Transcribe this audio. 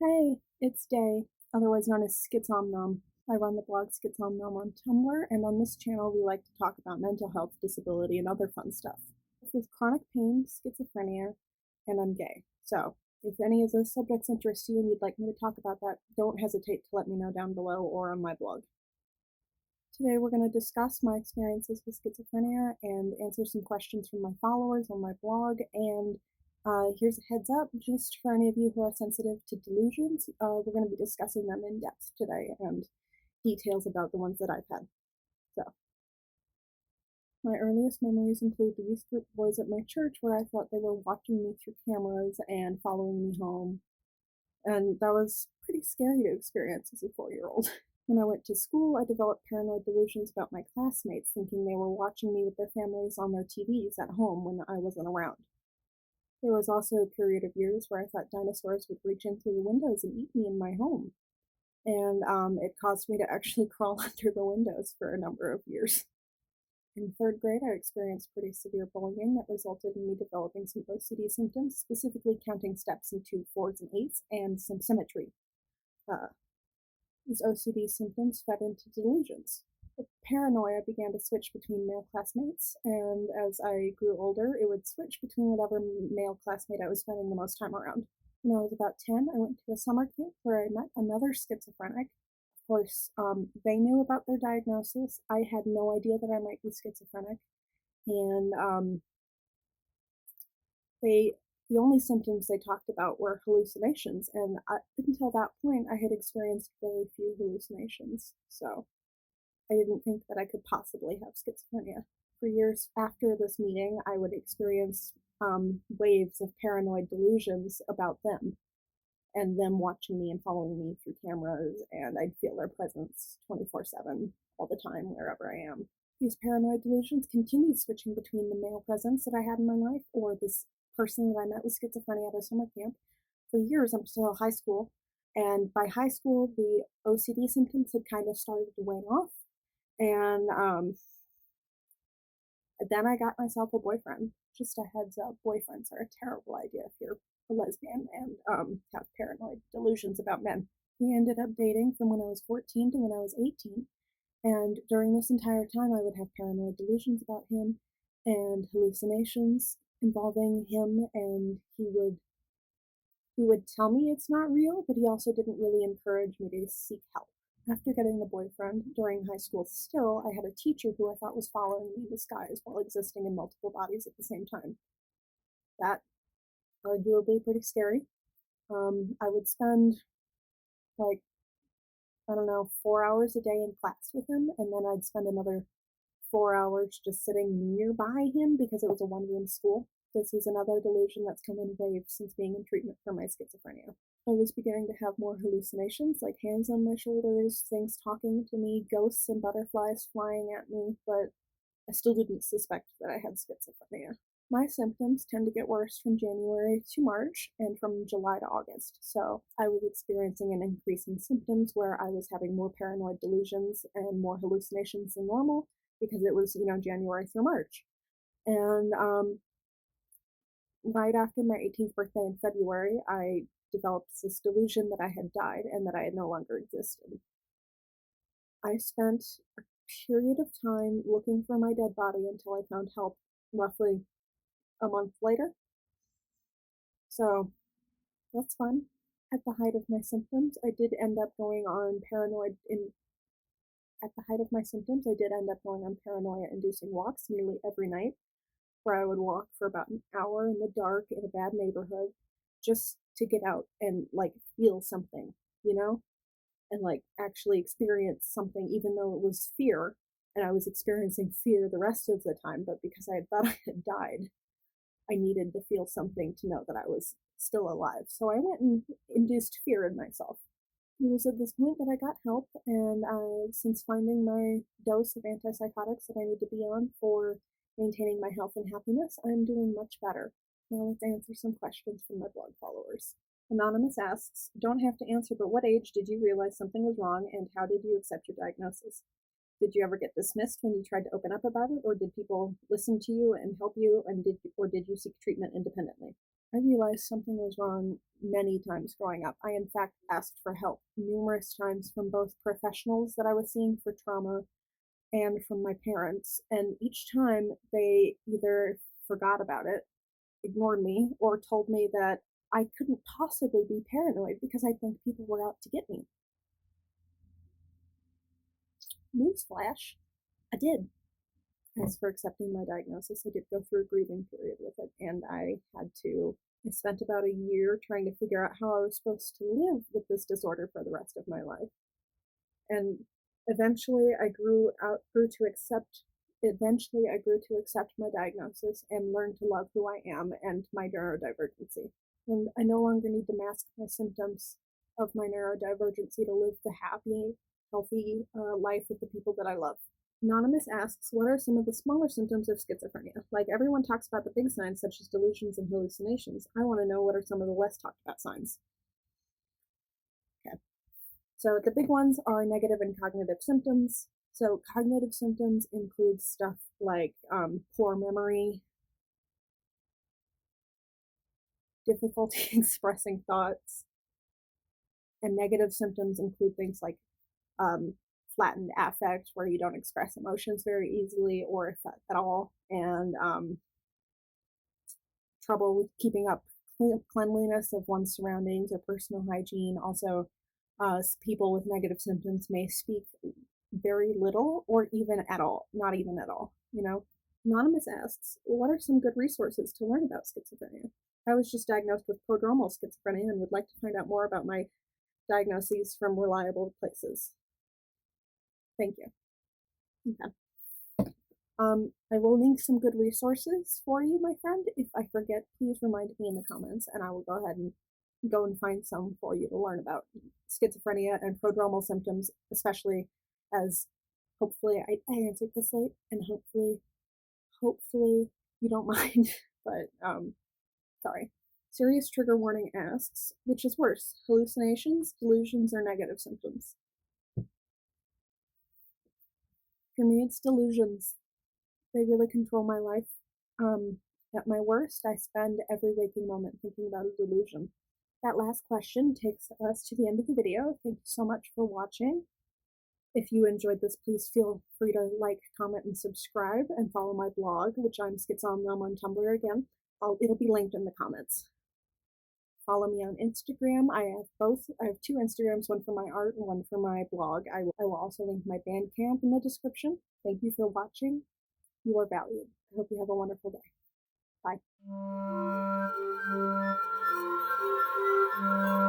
Hey, it's Day, otherwise known as Schizomnom. I run the blog Schizomnom on Tumblr, and on this channel we like to talk about mental health, disability, and other fun stuff. With chronic pain, schizophrenia, and I'm gay. So, if any of those subjects interest you and you'd like me to talk about that, don't hesitate to let me know down below or on my blog. Today we're going to discuss my experiences with schizophrenia and answer some questions from my followers on my blog, and here's a heads up, just for any of you who are sensitive to delusions, we're going to be discussing them in depth today and details about the ones that I've had. So, my earliest memories include the youth group boys at my church where I thought they were watching me through cameras and following me home. And that was pretty scary to experience as a 4-year-old. When I went to school, I developed paranoid delusions about my classmates, thinking they were watching me with their families on their TVs at home when I wasn't around. There was also a period of years where I thought dinosaurs would reach in through the windows and eat me in my home. And it caused me to actually crawl under the windows for a number of years. In 3rd grade, I experienced pretty severe bullying that resulted in me developing some OCD symptoms, specifically counting steps in 2, 4s, and 8s, and some symmetry. These OCD symptoms fed into delusions. The paranoia began to switch between male classmates, and as I grew older, it would switch between whatever male classmate I was spending the most time around. When I was about 10, I went to a summer camp where I met another schizophrenic. Of course, they knew about their diagnosis. I had no idea that I might be schizophrenic, and the only symptoms they talked about were hallucinations, and up until that point, I had experienced very few hallucinations, so I didn't think that I could possibly have schizophrenia. For years after this meeting, I would experience waves of paranoid delusions about them, and them watching me and following me through cameras, and I'd feel their presence 24/7 all the time, wherever I am. These paranoid delusions continued switching between the male presence that I had in my life or this person that I met with schizophrenia at a summer camp for years until high school. And by high school, the OCD symptoms had kind of started to wane off. And then I got myself a boyfriend. Just a heads up, boyfriends are a terrible idea if you're a lesbian and have paranoid delusions about men. We ended up dating from when I was 14 to when I was 18. And during this entire time, I would have paranoid delusions about him and hallucinations involving him, and he would tell me it's not real, but he also didn't really encourage me to seek help. After getting the boyfriend during high school, still, I had a teacher who I thought was following me in disguise while existing in multiple bodies at the same time. That arguably pretty scary. I would spend like, I don't know, 4 hours a day in class with him, and then I'd spend another 4 hours just sitting nearby him because it was a one-room school. This is another delusion that's come in waves since being in treatment for my schizophrenia. I was beginning to have more hallucinations, like hands on my shoulders, things talking to me, ghosts and butterflies flying at me, but I still didn't suspect that I had schizophrenia. My symptoms tend to get worse from January to March and from July to August, so I was experiencing an increase in symptoms where I was having more paranoid delusions and more hallucinations than normal because it was, January through March. And right after my 18th birthday in February, I developed this delusion that I had died and that I no longer existed. I spent a period of time looking for my dead body until I found help roughly a month later. So that's fun. At the height of my symptoms, I did end up going on paranoia-inducing walks nearly every night, where I would walk for about an hour in the dark in a bad neighborhood just to get out and feel something, and actually experience something, even though it was fear, and I was experiencing fear the rest of the time, but because I thought I had died, I needed to feel something to know that I was still alive. So I went and induced fear in myself. It was at this point that I got help, and since finding my dose of antipsychotics that I need to be on for maintaining my health and happiness, I'm doing much better. Now let's answer some questions from my blog followers. Anonymous asks, don't have to answer, but what age did you realize something was wrong, and how did you accept your diagnosis? Did you ever get dismissed when you tried to open up about it, or did people listen to you and help you, or did you seek treatment independently? I realized something was wrong many times growing up. I, in fact, asked for help numerous times from both professionals that I was seeing for trauma and from my parents. And each time they either forgot about it, ignored me, or told me that I couldn't possibly be paranoid because I think people were out to get me. Newsflash, I did. As for accepting my diagnosis, I did go through a grieving period with it, and I spent about a year trying to figure out how I was supposed to live with this disorder for the rest of my life. And eventually I grew to accept my diagnosis and learn to love who I am and my neurodivergency. And I no longer need to mask my symptoms of my neurodivergency to live the happy, healthy life with the people that I love. Anonymous asks, what are some of the smaller symptoms of schizophrenia? Like everyone talks about the big signs such as delusions and hallucinations. I want to know what are some of the less talked about signs. Okay. So the big ones are negative and cognitive symptoms. So cognitive symptoms include stuff like poor memory, difficulty expressing thoughts, and negative symptoms include things like flattened affect, where you don't express emotions very easily or if at all, and trouble with keeping up cleanliness of one's surroundings or personal hygiene. Also, people with negative symptoms may speak very little or even at all, not even at all, you know? Anonymous asks, what are some good resources to learn about schizophrenia? I was just diagnosed with prodromal schizophrenia and would like to find out more about my diagnoses from reliable places. Thank you. Okay. I will link some good resources for you, my friend. If I forget, please remind me in the comments, and I will go ahead and go and find some for you to learn about schizophrenia and prodromal symptoms, especially as hopefully I answered this late, and hopefully you don't mind, but sorry. Serious trigger warning asks, which is worse, hallucinations, delusions, or negative symptoms? For me, it's delusions. They really control my life. At my worst, I spend every waking moment thinking about a delusion. That last question takes us to the end of the video. Thank you so much for watching. If you enjoyed this, please feel free to like, comment, and subscribe, and follow my blog, which I'm Schizomnom on Tumblr again. It'll be linked in the comments. Follow me on Instagram. I have two Instagrams, one for my art and one for my blog. I will also link my Bandcamp in the description. Thank you for watching. You are valued. I hope you have a wonderful day. Bye.